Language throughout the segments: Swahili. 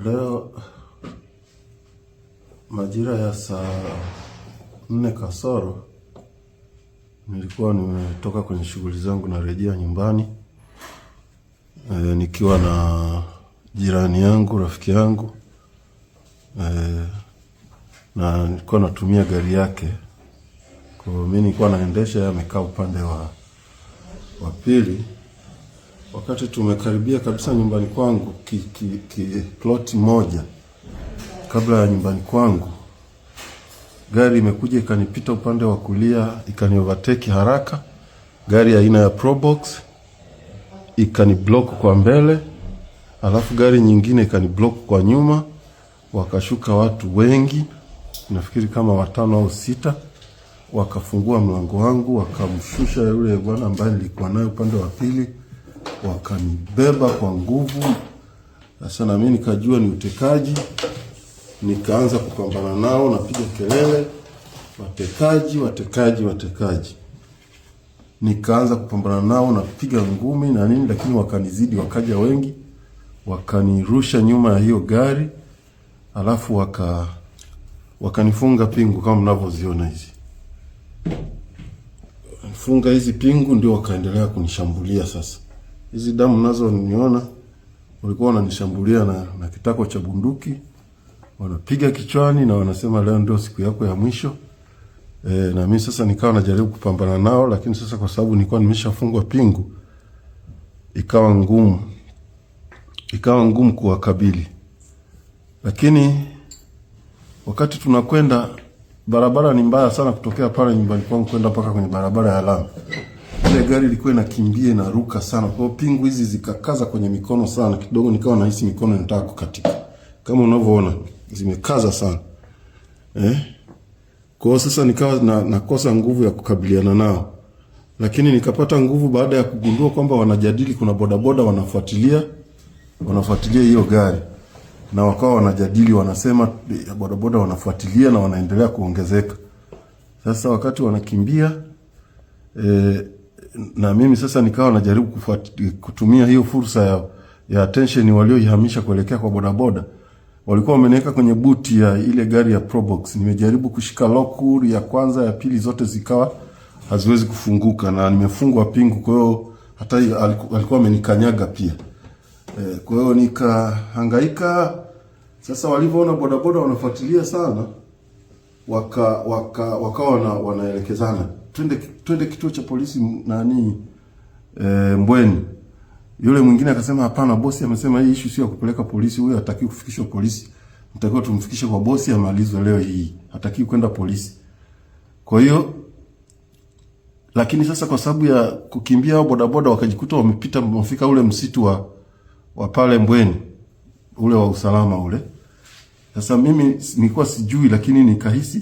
Leo majira ya saa 4 kasoro nilikuwa nimetoka kwenye shughuli zangu na rejea nyumbani, nikiwa na jirani yangu, rafiki yangu, na nilikuwa natumia gari yake. Kwa hiyo mimi nilikuwa naendesha, yeye amekaa upande wa pili. Wakati tumekaribia kabisa nyumbani kwangu, plot moja kabla ya nyumbani kwangu, gari imekuja ikanipita upande wa kulia, ikani overtake haraka. Gari aina ya Probox ikani block kwa mbele, alafu gari nyingine ikani block kwa nyuma. Wakashuka watu wengi, nafikiri kama 5 au 6, wakafungua mlango wangu, wakamshusha yule bwana ambaye nilikuwa naye upande wa pili, wakanibeba kwa nguvu. Sasa na mimi nikajua ni utekaji, nikaanza kupambana nao, napiga kelele, watekaji, watekaji, watekaji. Nikaanza kupambana nao, napiga ngumi na nini, lakini wakanizidi, wakaja wengi, wakanirusha nyuma ya hiyo gari, alafu wakanifunga pingu kama mnavyoziona hizi. Funga hizi pingu, ndio wakaendelea kunishambulia. Sasa hizi damu nazo niona walikuwa wananishambulia na kitako cha bunduki, wanapiga kichwani na wanasema leo ndio siku yako ya mwisho. Na mimi sasa nikawa najaribu kupambana nao, lakini sasa kwa sababu nilikuwa nimeshafungwa pingu, ikawa ngumu kuwakabili. Lakini wakati tunakwenda, barabara ni mbaya sana kutokea pale nyumbani kwangu kwenda mpaka kwenye barabara ya lami. Ile gari ilikuwa inakimbia, inaruka sana. Kwa pingu hizi zikakaza kwenye mikono sana, kidogo nikawa nahisi mikono inataka kukatika. Kama unavyoona zimekaza sana. Kwa sasa nikawa nakosa nguvu ya kukabiliana nao. Lakini nikapata nguvu baada ya kugundua kwamba wanajadili, kuna bodaboda wanafuatilia hiyo gari. Na wakawa wanajadili, wanasema bodaboda wanafuatilia na wanaendelea kuongezeka. Sasa wakati wanakimbia, na mimi sasa nikawa najaribu kutumia hiyo fursa ya attention walioihamisha kuelekea kwa bodaboda. Walikuwa wameniweka kwenye buti ya ile gari ya Probox. Nimejaribu kushika lock ya kwanza, ya pili, zote zikawa haziwezi kufunguka na nimefungwa pingu. Kwa hiyo hata alikuwa amenikanyaga pia. Kwa hiyo nikahangaika. Sasa walivyoona bodaboda wanafuatilia sana, wakawa wanaelekezana, twende kituo cha polisi Mbweni. Yule mwingine akasema hapana, bosi amesema hii issue sio ya kupeleka polisi, huyo hataki kufikishwa polisi. Mtakiwa tumfikishe kwa bosi amalizwe leo hii. Hataki kwenda polisi. Kwa hiyo, lakini sasa kwa sababu ya kukimbia hao bodaboda wakajikuta wamefika ule msitu wa pale Mbweni, ule wa usalama ule. Sasa mimi nilikuwa sijui, lakini nikahisi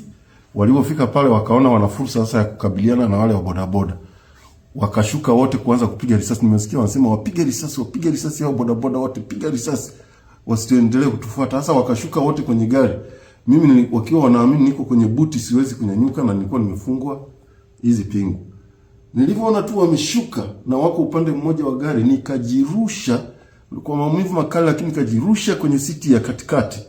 walipofika pale wakaona wana fursa sasa ya kukabiliana na wale wa bodaboda. Wakashuka wote kuanza kupiga risasi. Nimesikia wanasema wapige risasi hao bodaboda wote, piga risasi wasiendelee kutufuata. Sasa wakashuka wote kwenye gari. Mimi wakiwa wanaamini niko kwenye buti, siwezi kunyanyuka na nilikuwa nimefungwa hizi pingu. Nilipoona tu wameshuka na wako upande mmoja wa gari, nikajirusha kwa maumivu makali, lakini nikajirusha kwenye siti ya katikati.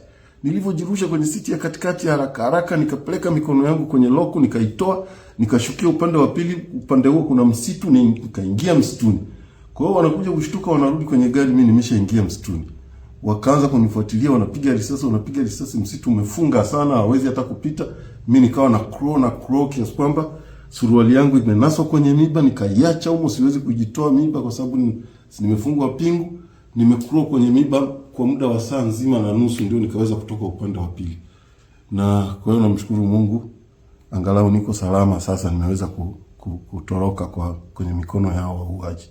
Nilivyojirusha kwenye siti ya katikati, haraka nikapeleka mikono yangu kwenye loku, nikaitoa, nikashukia upande wa pili. Upande huo kuna msitu, nikaingia msituni. Kwa hiyo wanakuja kushtuka, wanarudi kwenye gari, mimi nimeshaingia msituni. Wakaanza kunifuatilia, wanapiga risasi, msitu umefunga sana, hawezi hata kupita. Mimi nikawa na crawl kiasi kwamba suruali yangu imenaswa kwenye miba, nikaiacha huko, siwezi kujitoa miba kwa sababu nimefungwa pingu. Nimecrawl kwenye miba kwa muda wa saa nzima na nusu, ndio nikaweza kutoka upande wa pili. Na kwa hiyo namshukuru Mungu, angalau niko salama sasa, nimeweza kutoroka kwenye mikono yao wauaji.